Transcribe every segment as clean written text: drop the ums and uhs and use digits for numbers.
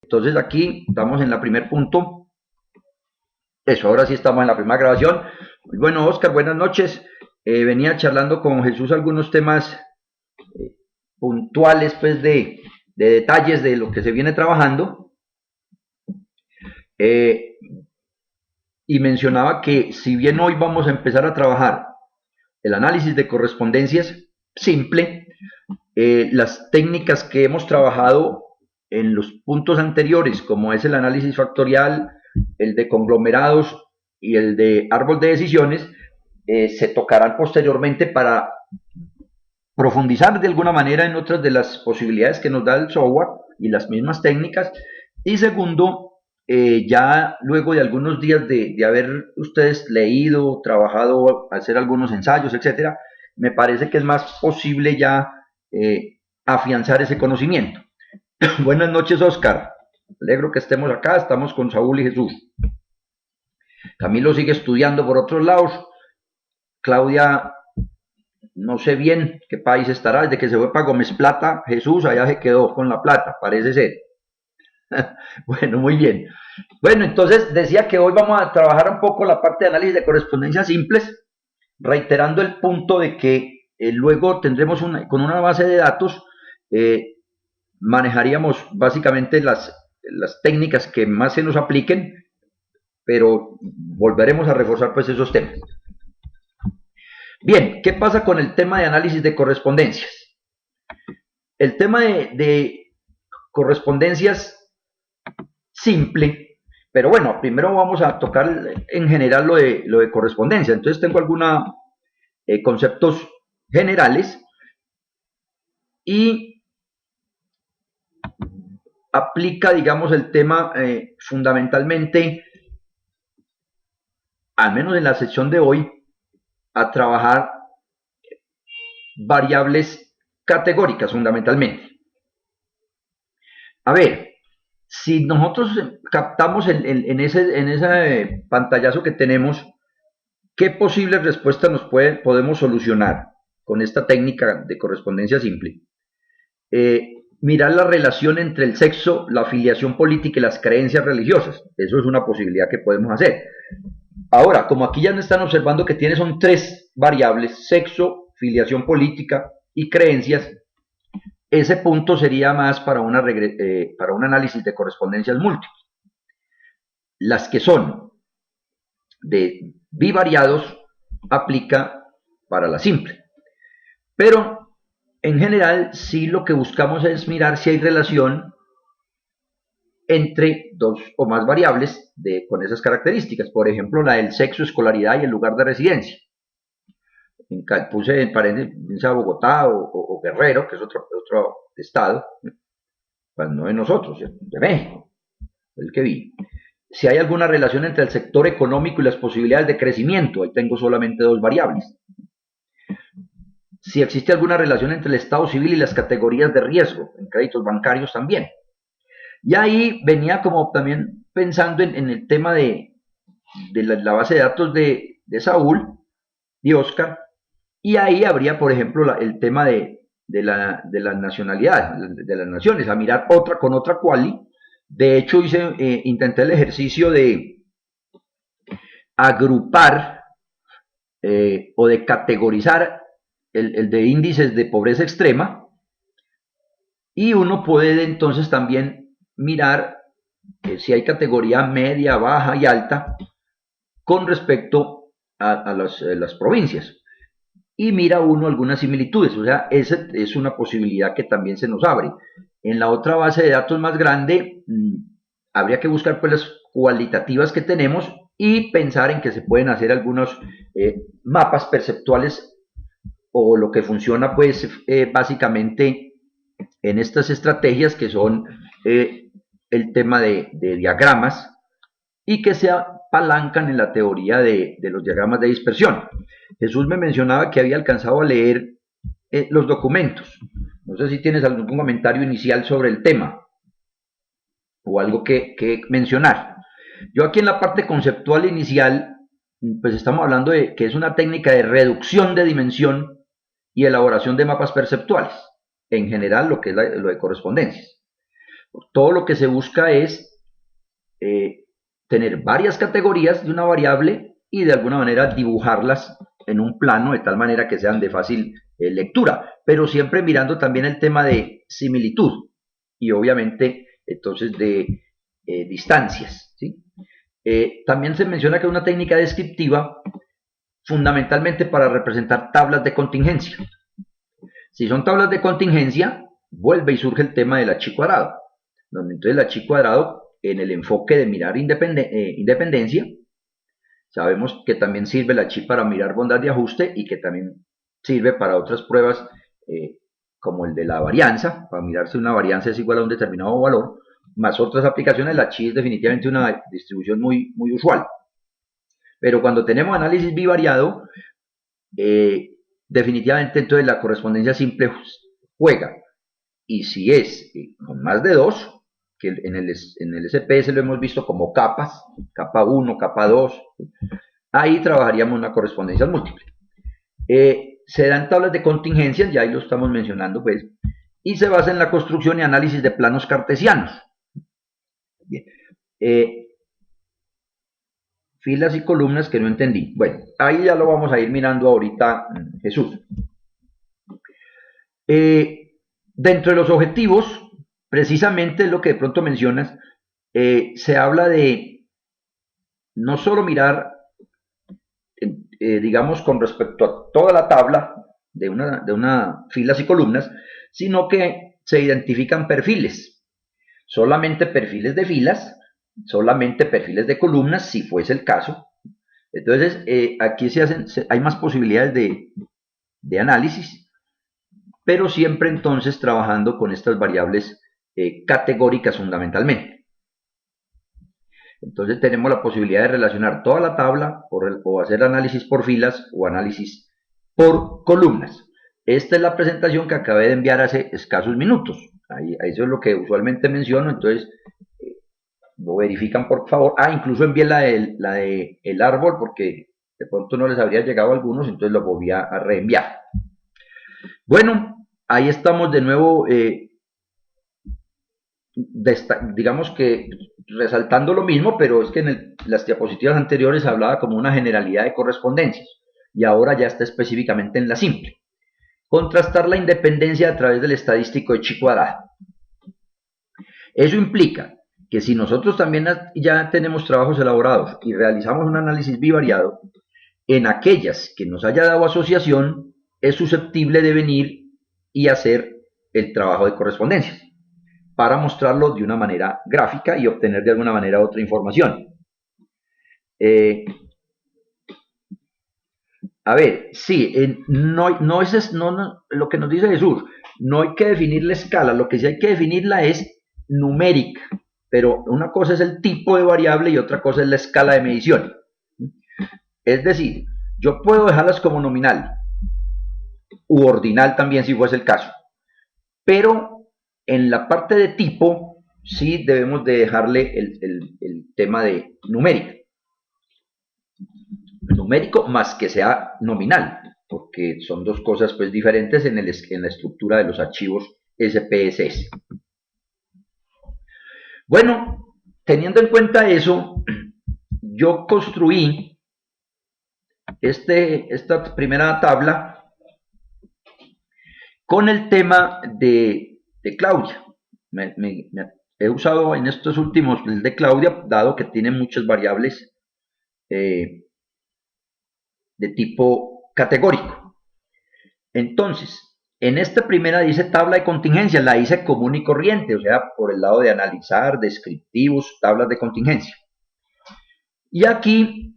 Entonces aquí estamos en el primer punto. Eso, ahora sí estamos en la primera grabación. Bueno, Oscar, buenas noches. Venía charlando con Jesús algunos temas puntuales, pues, de detalles de lo que se viene trabajando. Y mencionaba que si bien hoy vamos a empezar a trabajar el análisis de correspondencias simple, las técnicas que hemos trabajado en los puntos anteriores, como es el análisis factorial, el de conglomerados y el de árbol de decisiones, se tocarán posteriormente para profundizar de alguna manera en otras de las posibilidades que nos da el software y las mismas técnicas. Y segundo, ya luego de algunos días de haber ustedes leído, trabajado, hacer algunos ensayos, etcétera, me parece que es más posible ya afianzar ese conocimiento. Buenas noches, Oscar. Alegro que estemos acá, estamos con Saúl y Jesús. Camilo sigue estudiando por otros lados. Claudia, no sé bien qué país estará, desde que se fue para Gómez Plata, Jesús allá se quedó con la plata, parece ser. Bueno, muy bien. Bueno, entonces decía que hoy vamos a trabajar un poco la parte de análisis de correspondencias simples, reiterando el punto de que luego tendremos con una base de datos, manejaríamos básicamente las técnicas que más se nos apliquen, pero volveremos a reforzar pues esos temas. Bien, ¿qué pasa con el tema de análisis de correspondencias? El tema de correspondencias simple, pero bueno, primero vamos a tocar en general lo de correspondencia. Entonces tengo algunos conceptos generales y aplica, digamos, el tema fundamentalmente, al menos en la sección de hoy, a trabajar variables categóricas fundamentalmente. A ver, si nosotros captamos en ese pantallazo que tenemos, ¿qué posibles respuestas podemos solucionar con esta técnica de correspondencia simple? Mirar la relación entre el sexo, la afiliación política y las creencias religiosas. Eso es una posibilidad que podemos hacer. Ahora, como aquí ya no están observando que son tres variables, sexo, filiación política y creencias, ese punto sería más para un análisis de correspondencias múltiples. Las que son de bivariados aplica para la simple. Pero en general sí lo que buscamos es mirar si hay relación entre dos o más variables con esas características. Por ejemplo, la del sexo, escolaridad y el lugar de residencia. Puse en paréntesis a Bogotá o Guerrero, que es otro estado, pues no de nosotros, de México, el que vi. Si hay alguna relación entre el sector económico y las posibilidades de crecimiento, ahí tengo solamente dos variables. Si existe alguna relación entre el estado civil y las categorías de riesgo, en créditos bancarios también. Y ahí venía como también pensando en el tema de la base de datos de Saúl y Oscar, y ahí habría, por ejemplo, el tema de la nacionalidad, de las naciones, a mirar con otra quali. De hecho, intenté el ejercicio de agrupar o de categorizar el de índices de pobreza extrema, y uno puede entonces también mirar si hay categoría media, baja y alta con respecto a las provincias. Y mira uno algunas similitudes, o sea, esa es una posibilidad que también se nos abre. En la otra base de datos más grande, habría que buscar pues las cualitativas que tenemos y pensar en que se pueden hacer algunos mapas perceptuales, o lo que funciona pues básicamente en estas estrategias que son el tema de diagramas, y que se apalancan en la teoría de los diagramas de dispersión. Jesús me mencionaba que había alcanzado a leer los documentos. No sé si tienes algún comentario inicial sobre el tema o algo que mencionar. Yo aquí en la parte conceptual inicial, pues estamos hablando de que es una técnica de reducción de dimensión y elaboración de mapas perceptuales, en general lo que es lo de correspondencias. Todo lo que se busca es tener varias categorías de una variable y de alguna manera dibujarlas en un plano de tal manera que sean de fácil lectura, pero siempre mirando también el tema de similitud y obviamente entonces de distancias, ¿sí? También se menciona que es una técnica descriptiva fundamentalmente para representar tablas de contingencia. Si son tablas de contingencia, vuelve y surge el tema del H cuadrado, donde entonces el H cuadrado, en el enfoque de mirar independencia, sabemos que también sirve el H para mirar bondad de ajuste y que también sirve para otras pruebas como el de la varianza, para mirar si una varianza es igual a un determinado valor, más otras aplicaciones. La chi es definitivamente una distribución muy usual. Pero cuando tenemos análisis bivariado, definitivamente entonces la correspondencia simple juega. Y si es con más de 2, que en el SPS lo hemos visto como capas, capa 1, capa 2, ahí trabajaríamos una correspondencia múltiple. Se dan tablas de contingencias, ya ahí lo estamos mencionando, pues, y se basa en la construcción y análisis de planos cartesianos. Bien. Filas y columnas que no entendí. Bueno, ahí ya lo vamos a ir mirando ahorita, Jesús. Dentro de los objetivos, precisamente lo que de pronto mencionas, se habla de no solo mirar, digamos, con respecto a toda la tabla de una filas y columnas, sino que se identifican perfiles, solamente perfiles de filas, solamente perfiles de columnas, si fuese el caso. Entonces, aquí hay más posibilidades de análisis, pero siempre entonces trabajando con estas variables categóricas fundamentalmente. Entonces tenemos la posibilidad de relacionar toda la tabla o hacer análisis por filas o análisis por columnas. Esta es la presentación que acabé de enviar hace escasos minutos. Ahí eso es lo que usualmente menciono, entonces lo verifican por favor. Incluso envié la de el árbol porque de pronto no les habría llegado a algunos, entonces lo volví a reenviar. Bueno, ahí estamos de nuevo, digamos que resaltando lo mismo, pero es que en las diapositivas anteriores hablaba como una generalidad de correspondencias y ahora ya está específicamente en la simple. Contrastar la independencia a través del estadístico de chi cuadrado. Eso implica que si nosotros también ya tenemos trabajos elaborados y realizamos un análisis bivariado, en aquellas que nos haya dado asociación, es susceptible de venir y hacer el trabajo de correspondencias para mostrarlo de una manera gráfica y obtener de alguna manera otra información. A ver, sí, lo que nos dice Jesús, no hay que definir la escala, lo que sí hay que definirla es numérica, pero una cosa es el tipo de variable y otra cosa es la escala de medición. Es decir, yo puedo dejarlas como nominal u ordinal también si fuese el caso, pero en la parte de tipo sí debemos de dejarle el tema de numérico más que sea nominal, porque son dos cosas pues diferentes en la estructura de los archivos SPSS. Bueno, teniendo en cuenta eso, yo construí esta primera tabla con el tema de Claudia. He usado en estos últimos el de Claudia, dado que tiene muchas variables de tipo categórico. Entonces, en esta primera dice tabla de contingencia, la hice común y corriente, o sea, por el lado de analizar, descriptivos, tablas de contingencia. Y aquí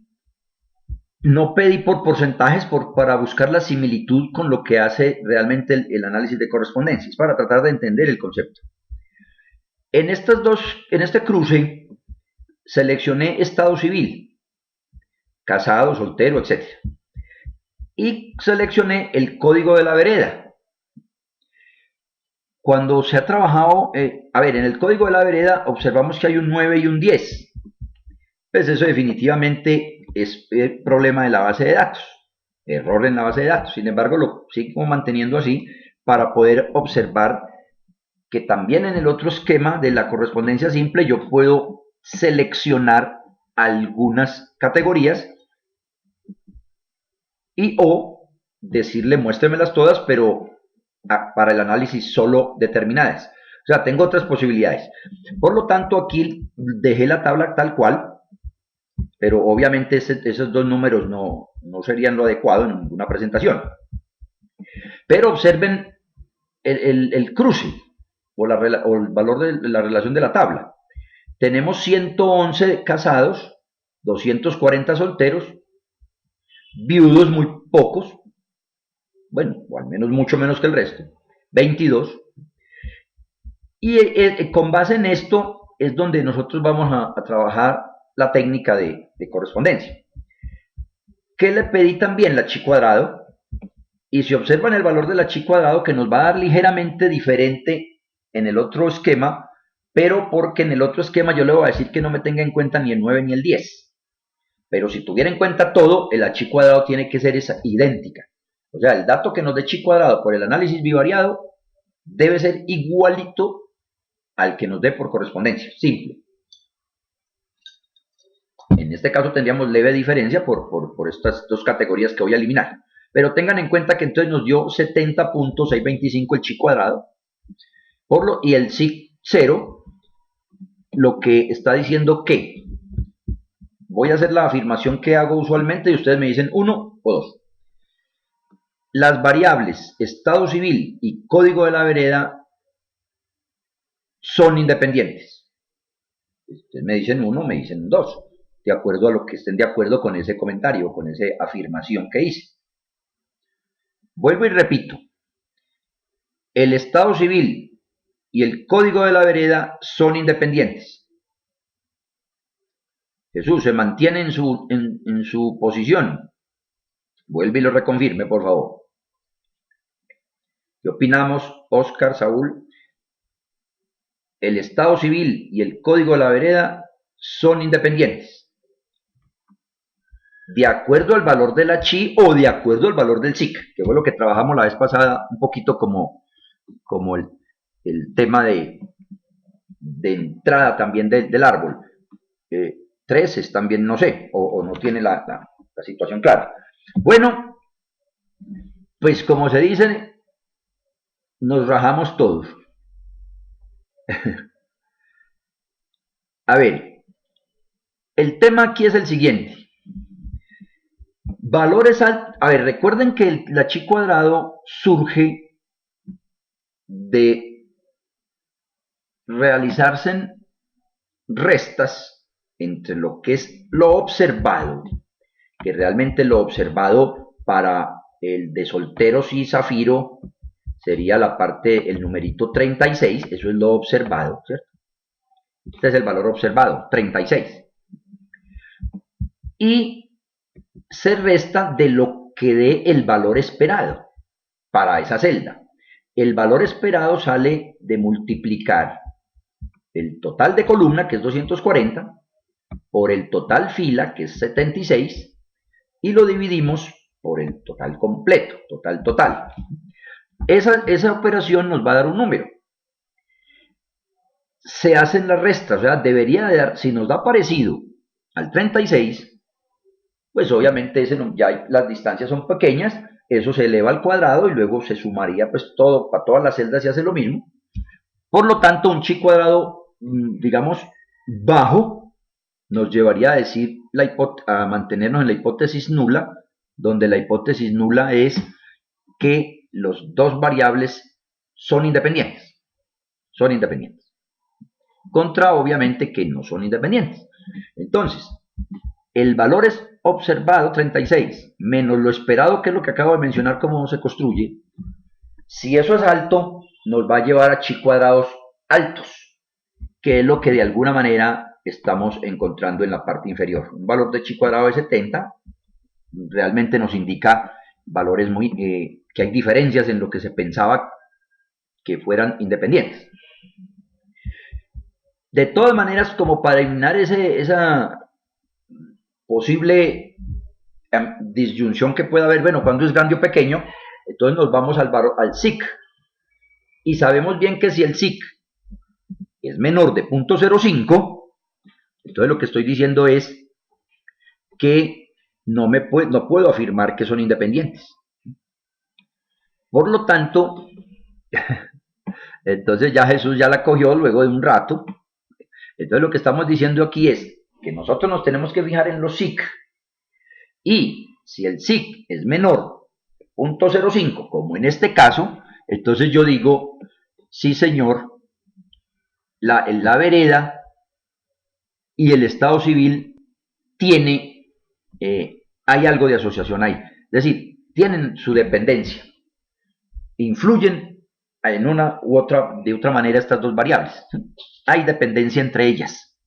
no pedí por porcentajes para buscar la similitud con lo que hace realmente el análisis de correspondencias, para tratar de entender el concepto. En este cruce, seleccioné estado civil, casado, soltero, etc. Y seleccioné el código de la vereda. Cuando se ha trabajado, en el código de la vereda observamos que hay un 9 y un 10. Pues eso definitivamente es el problema de la base de datos, error en la base de datos. Sin embargo, lo sigo manteniendo así para poder observar que también en el otro esquema de la correspondencia simple yo puedo seleccionar algunas categorías y o decirle muéstremelas todas, pero para el análisis solo determinadas. O sea, tengo otras posibilidades. Por lo tanto, aquí dejé la tabla tal cual, pero obviamente esos dos números no serían lo adecuado en ninguna presentación. Pero observen el cruce o el valor de la relación de la tabla. Tenemos 111 casados, 240 solteros, viudos muy pocos, bueno, o al menos mucho menos que el resto, 22. Y con base en esto es donde nosotros vamos a trabajar la técnica de correspondencia. ¿Qué le pedí también? La chi cuadrado. Y si observan el valor de la chi cuadrado, que nos va a dar ligeramente diferente en el otro esquema, pero porque en el otro esquema yo le voy a decir que no me tenga en cuenta ni el 9 ni el 10. Pero si tuviera en cuenta todo, el chi cuadrado tiene que ser idéntica. O sea, el dato que nos dé chi cuadrado por el análisis bivariado debe ser igualito al que nos dé por correspondencia, simple. En este caso tendríamos leve diferencia por estas dos categorías que voy a eliminar. Pero tengan en cuenta que entonces nos dio 70.625 el chi cuadrado. Y el psi 0, lo que está diciendo que voy a hacer la afirmación que hago usualmente y ustedes me dicen 1 o 2. Las variables estado civil y código de la vereda son independientes. Ustedes me dicen 1, me dicen 2, de acuerdo a lo que estén de acuerdo con ese comentario, con esa afirmación que hice. Vuelvo y repito, el estado civil y el código de la vereda son independientes. Jesús se mantiene en su posición. Vuelve y lo reconfirme, por favor. ¿Qué opinamos, Oscar, Saúl? El estado civil y el código de la vereda son independientes. De acuerdo al valor de la chi o de acuerdo al valor del SIC, que fue lo que trabajamos la vez pasada, un poquito como el tema de entrada también del árbol. 3 es también, no sé, o no tiene la situación clara. Bueno, pues como se dice, nos rajamos todos. A ver, el tema aquí es el siguiente. Valores altos. A ver, recuerden que la chi cuadrado surge de realizarse restas entre lo que es lo observado, que realmente lo observado para el de solteros y zafiro sería la parte, el numerito 36, eso es lo observado, ¿cierto? Este es el valor observado, 36. Y se resta de lo que dé el valor esperado para esa celda. El valor esperado sale de multiplicar el total de columna, que es 240, por el total fila, que es 76, y lo dividimos por el total completo, total. Esa operación nos va a dar un número. Se hacen las restas, o sea, debería de dar, si nos da parecido al 36, pues obviamente ya las distancias son pequeñas, eso se eleva al cuadrado y luego se sumaría pues todo, para todas las celdas se hace lo mismo. Por lo tanto, un chi cuadrado, digamos, bajo, nos llevaría a decir a mantenernos en la hipótesis nula, donde la hipótesis nula es que los dos variables son independientes. Son independientes. Contra, obviamente, que no son independientes. Entonces, el valor es observado 36, menos lo esperado, que es lo que acabo de mencionar, cómo se construye. Si eso es alto, nos va a llevar a chi cuadrados altos, que es lo que de alguna manera estamos encontrando en la parte inferior. Un valor de chi cuadrado de 70 realmente nos indica valores que hay diferencias en lo que se pensaba que fueran independientes. De todas maneras, como para eliminar esa posible disyunción que pueda haber, bueno, cuando es grande o pequeño, entonces nos vamos al SIC. Y sabemos bien que si el SIC es menor de 0.05, entonces lo que estoy diciendo es que no puedo afirmar que son independientes. Por lo tanto, entonces ya Jesús ya la cogió luego de un rato. Entonces lo que estamos diciendo aquí es que nosotros nos tenemos que fijar en los SIC. Y si el SIC es menor de 0.05, como en este caso, entonces yo digo, sí señor, la vereda y el Estado civil hay algo de asociación ahí. Es decir, tienen su dependencia. Influyen en una u otra, de otra manera estas dos variables. Hay dependencia entre ellas.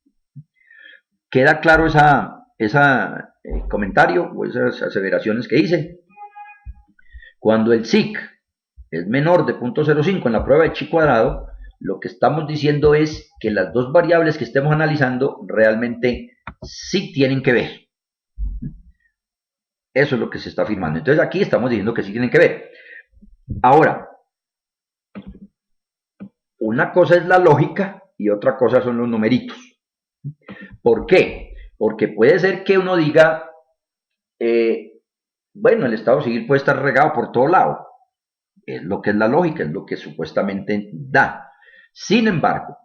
¿Queda claro ese comentario o esas aseveraciones que hice? Cuando el SIC es menor de 0.05 en la prueba de chi cuadrado, lo que estamos diciendo es que las dos variables que estemos analizando realmente sí tienen que ver. Eso es lo que se está afirmando. Entonces aquí estamos diciendo que sí tienen que ver. Ahora, una cosa es la lógica y otra cosa son los numeritos. ¿Por qué? Porque puede ser que uno diga, bueno, el Estado civil puede estar regado por todo lado. Es lo que es la lógica, es lo que supuestamente da. Sin embargo,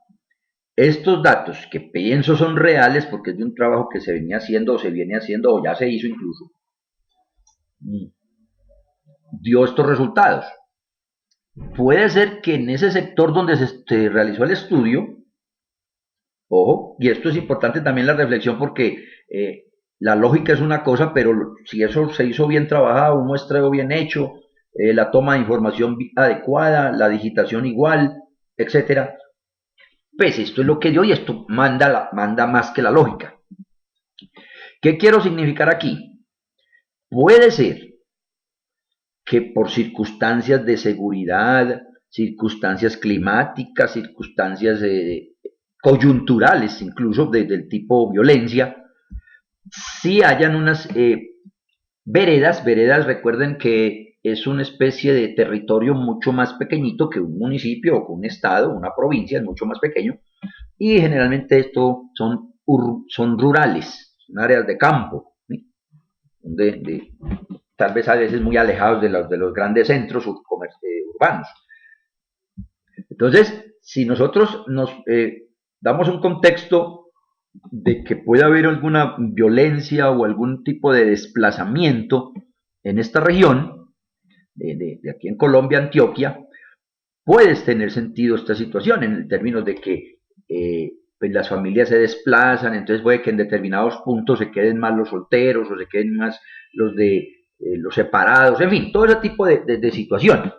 estos datos que pienso son reales porque es de un trabajo que se venía haciendo o se viene haciendo o ya se hizo incluso, dio estos resultados. Puede ser que en ese sector donde se realizó el estudio, ojo, y esto es importante también la reflexión porque la lógica es una cosa, pero si eso se hizo bien trabajado, un muestreo bien hecho, la toma de información adecuada, la digitación igual, etcétera, pues esto es lo que dio y esto manda más que la lógica. ¿Qué quiero significar aquí? Puede ser que por circunstancias de seguridad, circunstancias climáticas, circunstancias coyunturales, incluso del tipo violencia, sí hayan unas veredas. Veredas, recuerden que es una especie de territorio mucho más pequeñito que un municipio o que un estado, una provincia, es mucho más pequeño, y generalmente esto son rurales, son áreas de campo, ¿sí? Tal vez a veces muy alejados de los grandes centros urbanos. Entonces, si nosotros nos damos un contexto de que puede haber alguna violencia o algún tipo de desplazamiento en esta región, de aquí en Colombia, Antioquia, puede tener sentido esta situación en términos de que pues las familias se desplazan, entonces puede que en determinados puntos se queden más los solteros o se queden más los separados, en fin, todo ese tipo de situación.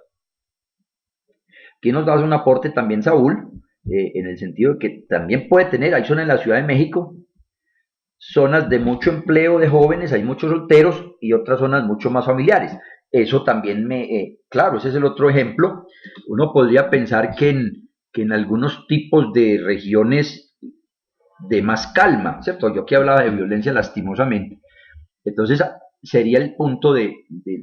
Aquí nos das un aporte también, Saúl, en el sentido de que también puede tener, hay zonas en la Ciudad de México, zonas de mucho empleo de jóvenes, hay muchos solteros y otras zonas mucho más familiares. Eso también claro, ese es el otro ejemplo. Uno podría pensar que en algunos tipos de regiones de más calma, ¿cierto? Yo aquí hablaba de violencia lastimosamente. Entonces sería el punto de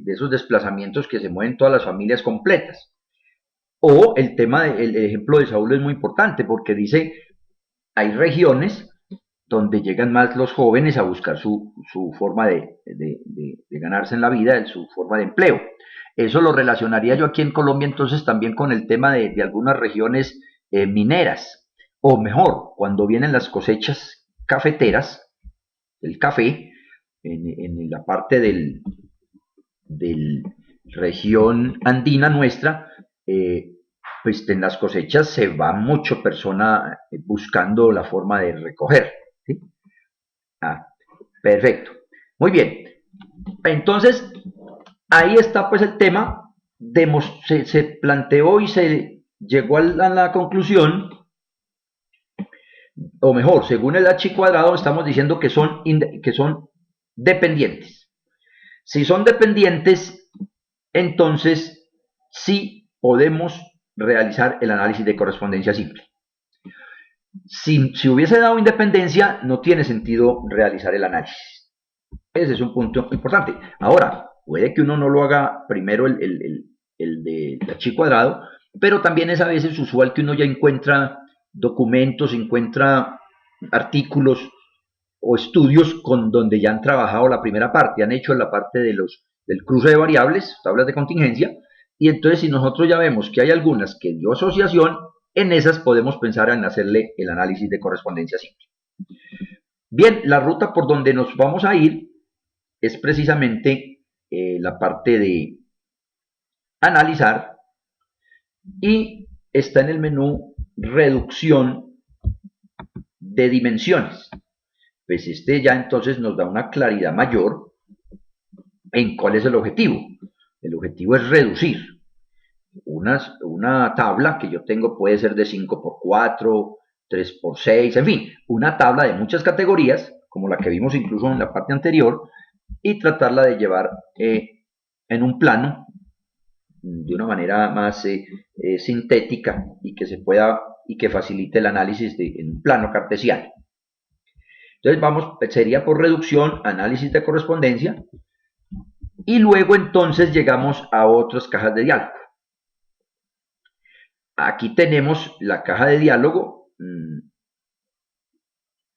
esos desplazamientos que se mueven todas las familias completas. O el tema, el ejemplo de Saúl es muy importante porque dice, hay regiones donde llegan más los jóvenes a buscar su forma de ganarse en la vida, su forma de empleo. Eso lo relacionaría yo aquí en Colombia entonces también con el tema de algunas regiones mineras, o mejor, cuando vienen las cosechas cafeteras, el café, en la parte del región andina nuestra, pues en las cosechas se va mucho persona buscando la forma de recoger. ¿Sí? Ah, perfecto. Muy bien. Entonces, ahí está pues el tema. Se planteó y se llegó a la conclusión, o mejor, según el H cuadrado, estamos diciendo que son dependientes. Si son dependientes, entonces sí podemos realizar el análisis de correspondencia simple. Si hubiese dado independencia, no tiene sentido realizar el análisis. Ese es un punto importante. Ahora, puede que uno no lo haga primero el de chi cuadrado pero también es a veces usual que uno ya encuentra documentos, encuentra artículos o estudios con donde ya han trabajado la primera parte, han hecho la parte del cruce de variables, tablas de contingencia, y entonces si nosotros ya vemos que hay algunas que dio asociación, en esas podemos pensar en hacerle el análisis de correspondencia simple. Bien, la ruta por donde nos vamos a ir es precisamente la parte de analizar y está en el menú reducción de dimensiones. Pues este ya entonces nos da una claridad mayor en cuál es el objetivo. El objetivo es reducir. Una tabla que yo tengo puede ser de 5×4, 3×6, en fin, una tabla de muchas categorías, como la que vimos incluso en la parte anterior, y tratarla de llevar en un plano de una manera más sintética y que se pueda y que facilite el análisis en un plano cartesiano. Entonces sería por reducción, análisis de correspondencia, y luego entonces llegamos a otras cajas de diálogo. Aquí tenemos la caja de diálogo.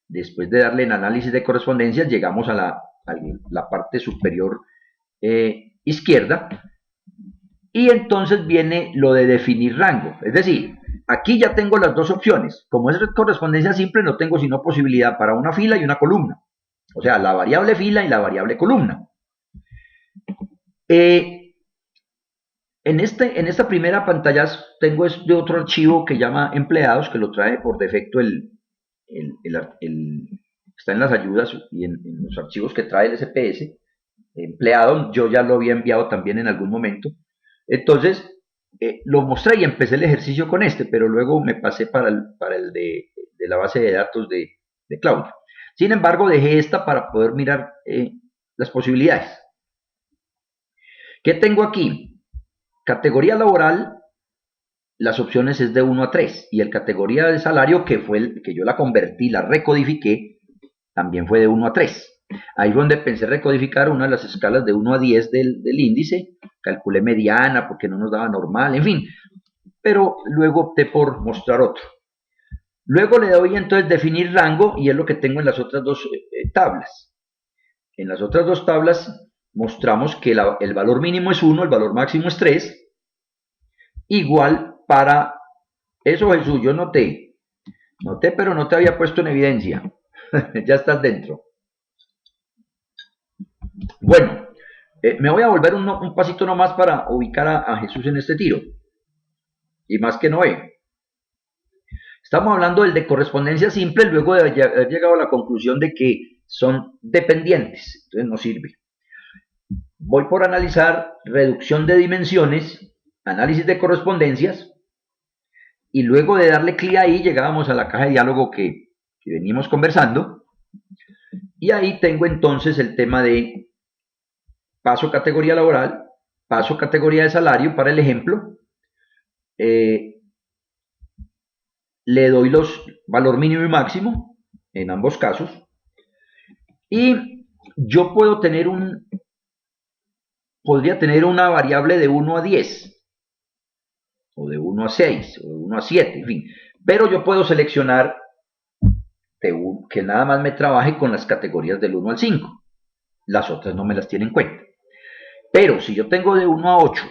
Después de darle en análisis de correspondencia, llegamos a la parte superior izquierda, y entonces viene lo de definir rango. Es decir, aquí ya tengo las dos opciones. Como es correspondencia simple, no tengo sino posibilidad para una fila y una columna. O sea, la variable fila y la variable columna. En esta primera pantalla tengo de otro archivo que llama empleados, que lo trae por defecto está en las ayudas y en los archivos que trae el SPS. Empleado, yo ya lo había enviado también en algún momento. Entonces, lo mostré y empecé el ejercicio con este, pero luego me pasé para el de la base de datos de Claudio. Sin embargo, dejé esta para poder mirar las posibilidades. ¿Qué tengo aquí? Categoría laboral, las opciones es de 1 a 3, y el categoría de salario, que fue el que yo la convertí, la recodifiqué, también fue de 1 a 3. Ahí fue donde pensé recodificar una de las escalas de 1 a 10 del índice, calculé mediana porque no nos daba normal, en fin, pero luego opté por mostrar otro. Luego le doy entonces definir rango, y es lo que tengo en las otras dos tablas. En las otras dos tablas mostramos que el valor mínimo es 1, el valor máximo es 3, igual para eso. Jesús, yo noté, pero no te había puesto en evidencia. Ya estás dentro. Bueno, me voy a volver un pasito nomás para ubicar a Jesús en este tiro, y más que Noé. Estamos hablando del de correspondencia simple, luego de haber llegado a la conclusión de que son dependientes, entonces no sirve. Voy por analizar reducción de dimensiones, análisis de correspondencias, y luego de darle clic ahí llegábamos a la caja de diálogo que venimos conversando, y ahí tengo entonces el tema de paso categoría laboral, paso categoría de salario para el ejemplo, le doy los valor mínimo y máximo en ambos casos, y yo podría tener una variable de 1 a 10, o de 1 a 6, o de 1 a 7, en fin, pero yo puedo seleccionar que nada más me trabaje con las categorías del 1 al 5, las otras no me las tienen en cuenta. Pero si yo tengo de 1 a 8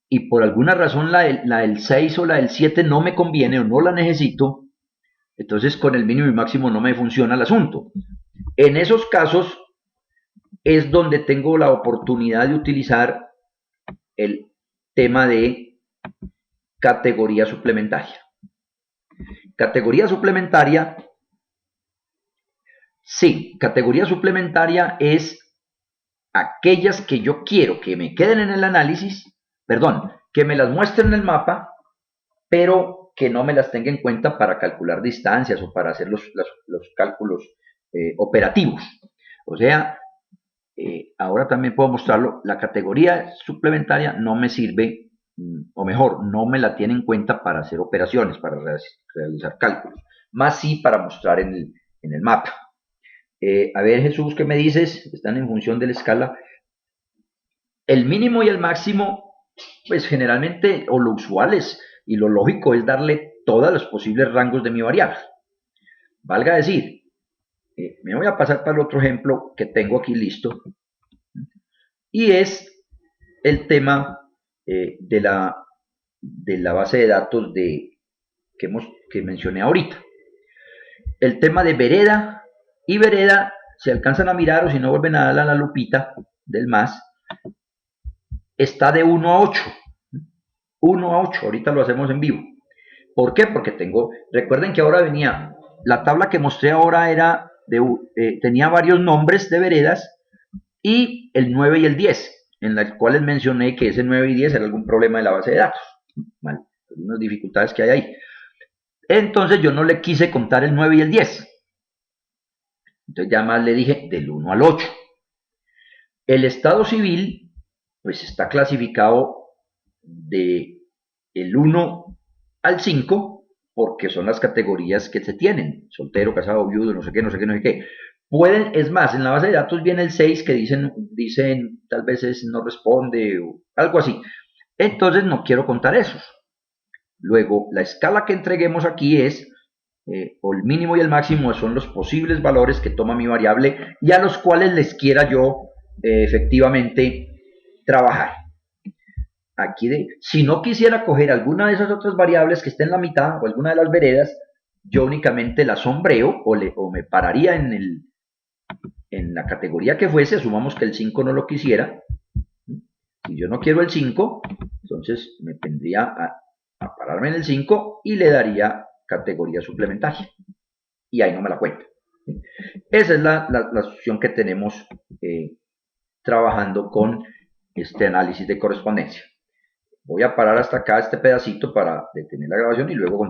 y por alguna razón la del 6 o la del 7 no me conviene o no la necesito, entonces con el mínimo y máximo no me funciona el asunto. En esos casos es donde tengo la oportunidad de utilizar el tema de categoría suplementaria. Categoría suplementaria, sí, categoría suplementaria es aquellas que yo quiero que me queden en el análisis, que me las muestren en el mapa, pero que no me las tenga en cuenta para calcular distancias o para hacer los cálculos operativos. O sea, ahora también puedo mostrarlo, la categoría suplementaria no me sirve, o mejor, no me la tiene en cuenta para hacer operaciones, para realizar cálculos, más sí para mostrar en el mapa. A ver, Jesús, ¿qué me dices? Están en función de la escala. El mínimo y el máximo Pues generalmente, o lo usual es, y lo lógico es darle todos los posibles rangos de mi variable. Valga decir, me voy a pasar para el otro ejemplo que tengo aquí listo, y es el tema de la base de datos que mencioné ahorita. El tema de vereda y vereda, se alcanzan a mirar o si no vuelven a darle a la lupita del más, está de 1 a 8. 1 a 8, ahorita lo hacemos en vivo. ¿Por qué? Porque recuerden que ahora venía, la tabla que mostré ahora tenía varios nombres de veredas y el 9 y el 10, en las cuales mencioné que ese 9 y 10 era algún problema de la base de datos. Vale, algunas dificultades que hay ahí. Entonces yo no le quise contar el 9 y el 10. Entonces ya más le dije del 1 al 8. El estado civil, pues está clasificado de el 1 al 5, porque son las categorías que se tienen, soltero, casado, viudo, no sé qué, no sé qué, no sé qué. Es más, en la base de datos viene el 6 que dicen tal vez no responde o algo así. Entonces no quiero contar esos. Luego, la escala que entreguemos aquí es, o el mínimo y el máximo son los posibles valores que toma mi variable y a los cuales les quiera yo efectivamente trabajar. Si no quisiera coger alguna de esas otras variables que esté en la mitad o alguna de las veredas, yo únicamente la sombreo o me pararía en la categoría que fuese, asumamos que el 5 no lo quisiera. Si yo no quiero el 5, entonces me tendría a pararme en el 5 y le daría categoría suplementaria. Y ahí no me la cuenta. Esa es la solución que tenemos trabajando con este análisis de correspondencia. Voy a parar hasta acá este pedacito para detener la grabación y luego